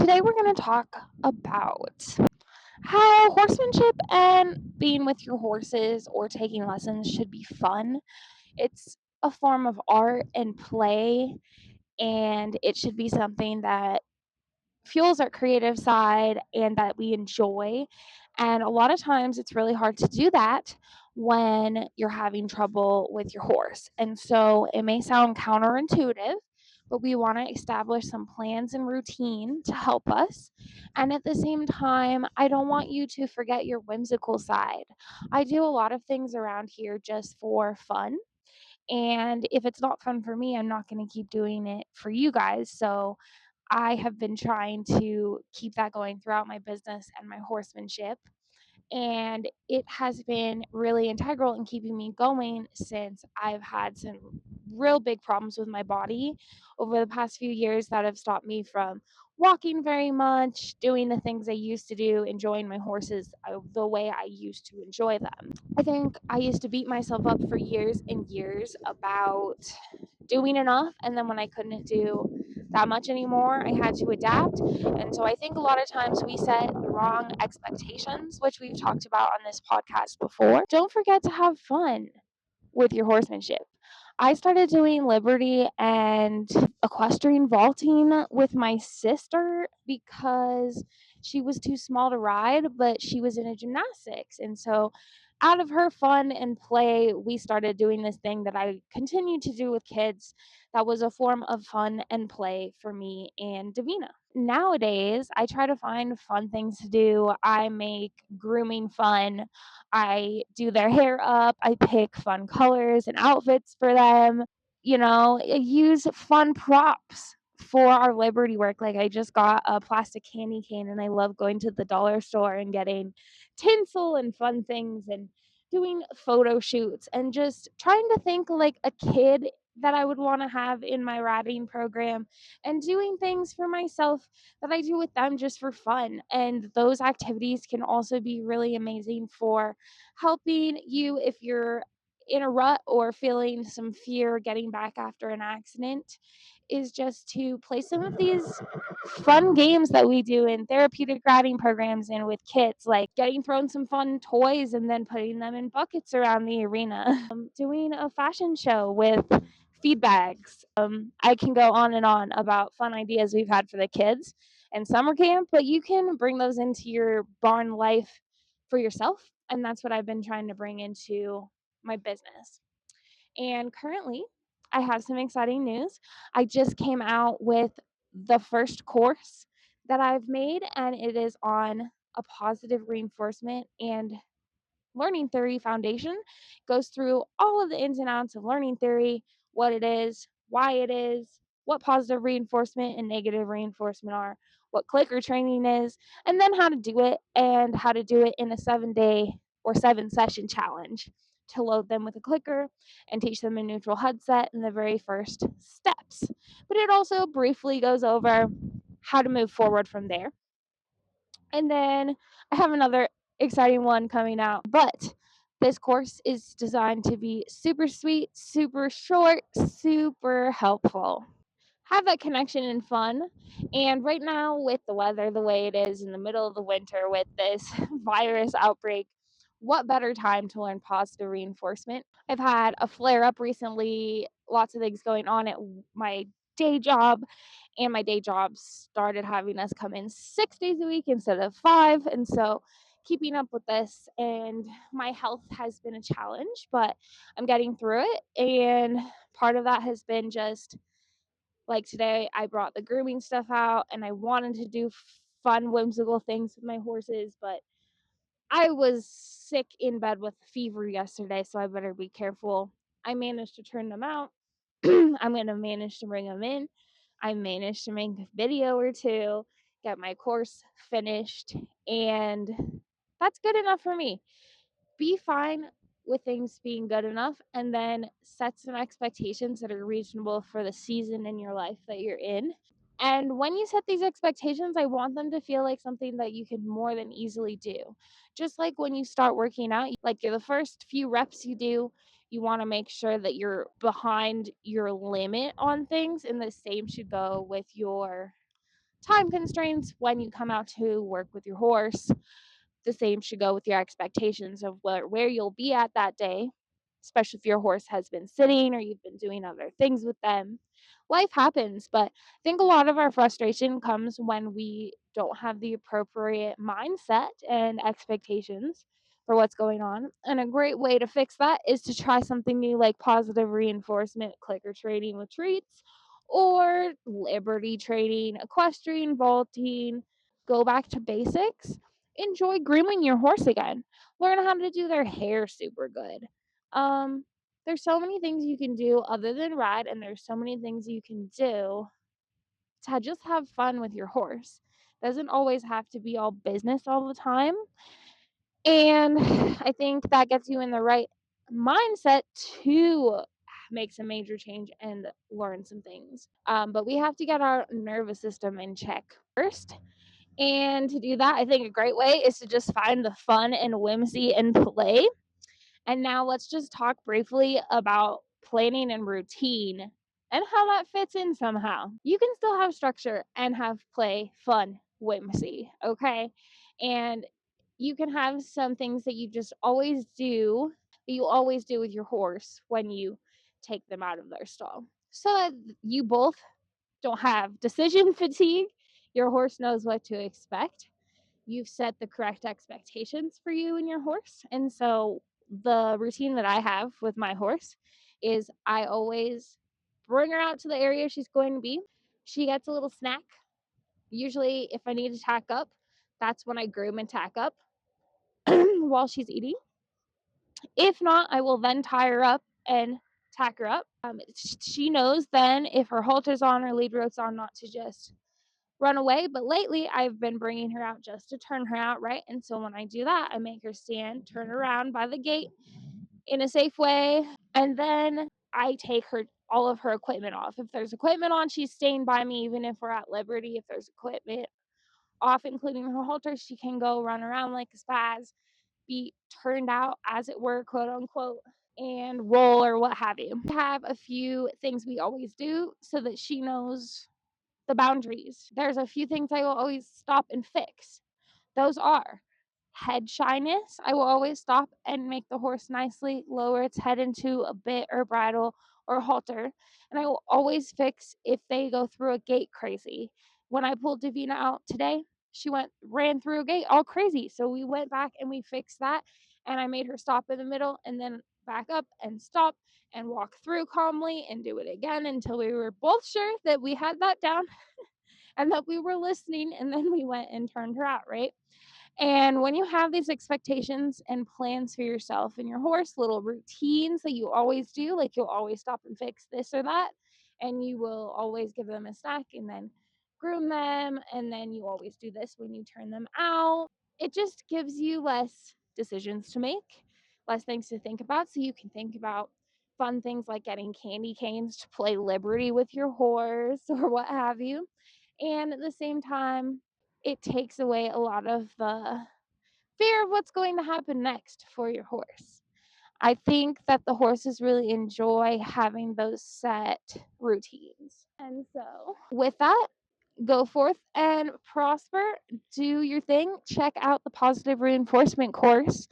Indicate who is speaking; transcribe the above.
Speaker 1: Today we're going to talk about how horsemanship and being with your horses or taking lessons should be fun. It's a form of art and play, and it should be something that fuels our creative side and that we enjoy. And a lot of times it's really hard to do that when you're having trouble with your horse. And so it may sound counterintuitive, but we want to establish some plans and routine to help us. And at the same time, I don't want you to forget your whimsical side. I do a lot of things around here just for fun. And if it's not fun for me, I'm not going to keep doing it for you guys. So I have been trying to keep that going throughout my business and my horsemanship. And it has been really integral in keeping me going since I've had some real big problems with my body over the past few years that have stopped me from walking very much, doing the things I used to do, enjoying my horses the way I used to enjoy them. I think I used to beat myself up for years and years about doing enough, and then when I couldn't do that much anymore, I had to adapt. And so I think a lot of times we set the wrong expectations, which we've talked about on this podcast before. Don't forget to have fun with your horsemanship. I started doing Liberty and equestrian vaulting with my sister because she was too small to ride, but she was into gymnastics. And so, out of her fun and play, we started doing this thing that I continue to do with kids that was a form of fun and play for me and Davina. Nowadays, I try to find fun things to do. I make grooming fun. I do their hair up. I pick fun colors and outfits for them. I use fun props for our Liberty work. Like I just got a plastic candy cane and I love going to the dollar store and getting tinsel and fun things and doing photo shoots and just trying to think like a kid that I would want to have in my riding program and doing things for myself that I do with them just for fun. And those activities can also be really amazing for helping you if you're in a rut or feeling some fear getting back after an accident, is just to play some of these fun games that we do in therapeutic riding programs and with kids, like getting thrown some fun toys and then putting them in buckets around the arena, doing a fashion show with feed bags. I can go on and on about fun ideas we've had for the kids and summer camp, but you can bring those into your barn life for yourself. And that's what I've been trying to bring into my business. And currently, I have some exciting news. I just came out with the first course that I've made, and it is on a positive reinforcement and learning theory foundation. Goes through all of the ins and outs of learning theory, what it is, why it is, what positive reinforcement and negative reinforcement are, what clicker training is, and then how to do it and how to do it in a 7-day or 7-session challenge to load them with a clicker and teach them a neutral HUD set in the very first steps. But it also briefly goes over how to move forward from there. And then I have another exciting one coming out, but this course is designed to be super sweet, super short, super helpful. Have that connection and fun. And right now, with the weather the way it is in the middle of the winter with this virus outbreak, what better time to learn positive reinforcement? I've had a flare up recently, lots of things going on at my day job, and my day job started having us come in 6 days a week instead of 5. And so keeping up with this and my health has been a challenge, but I'm getting through it. And part of that has been just like today, I brought the grooming stuff out and I wanted to do fun, whimsical things with my horses, but I was sick in bed with fever yesterday, so I better be careful. I managed to turn them out. I'm going to manage to bring them in. I managed to make a video or two, get my course finished, and that's good enough for me. Be fine with things being good enough and then set some expectations that are reasonable for the season in your life that you're in. And when you set these expectations, I want them to feel like something that you can more than easily do. Just like when you start working out, like the first few reps you do, you want to make sure that you're behind your limit on things. And the same should go with your time constraints when you come out to work with your horse. The same should go with your expectations of where you'll be at that day, especially if your horse has been sitting or you've been doing other things with them. Life happens, but I think a lot of our frustration comes when we don't have the appropriate mindset and expectations for what's going on. And a great way to fix that is to try something new like positive reinforcement, clicker training with treats, or liberty training, equestrian vaulting. Go back to basics. Enjoy grooming your horse again. Learn how to do their hair super good. Um, there's so many things you can do other than ride, and there's so many things you can do to just have fun with your horse. Doesn't always have to be all business all the time. And I think that gets you in the right mindset to make some major change and learn some things. But we have to get our nervous system in check first. And to do that, I think a great way is to just find the fun and whimsy in play. And now let's just talk briefly about planning and routine and how that fits in somehow. You can still have structure and have play, fun, whimsy, okay? And you can have some things that you just always do, that you always do with your horse when you take them out of their stall. So that you both don't have decision fatigue. Your horse knows what to expect. You've set the correct expectations for you and your horse. And so the routine that I have with my horse is I always bring her out to the area she's going to be. She gets a little snack. Usually, if I need to tack up, that's when I groom and tack up while she's eating. If not, I will then tie her up and tack her up. She knows then if her halter's on or lead rope's on not to just run away. But lately, I've been bringing her out just to turn her out, right? And so when I do that, I make her stand, turn around by the gate in a safe way, and then I take her all of her equipment off. If there's equipment on, she's staying by me, even if we're at liberty. If there's equipment off, including her halter, she can go run around like a spaz, be turned out, as it were, quote unquote, and roll or what have you. We have a few things we always do so that she knows the boundaries. There's a few things I will always stop and fix. Those are head shyness. I will always stop and make the horse nicely lower its head into a bit or bridle or halter. And I will always fix if they go through a gate crazy. When I pulled Davina out today, she ran through a gate all crazy. So we went back and we fixed that. And I made her stop in the middle and then back up and stop and walk through calmly and do it again until we were both sure that we had that down and that we were listening. And then we went and turned her out, right? And when you have these expectations and plans for yourself and your horse, little routines that you always do, like you'll always stop and fix this or that, and you will always give them a snack and then groom them, and then you always do this when you turn them out. It just gives you less decisions to make, less things to think about, so you can think about fun things like getting candy canes to play liberty with your horse or what have you. And at the same time, it takes away a lot of the fear of what's going to happen next for your horse. I think that the horses really enjoy having those set routines. And so, with that, go forth and prosper, do your thing, check out the positive reinforcement course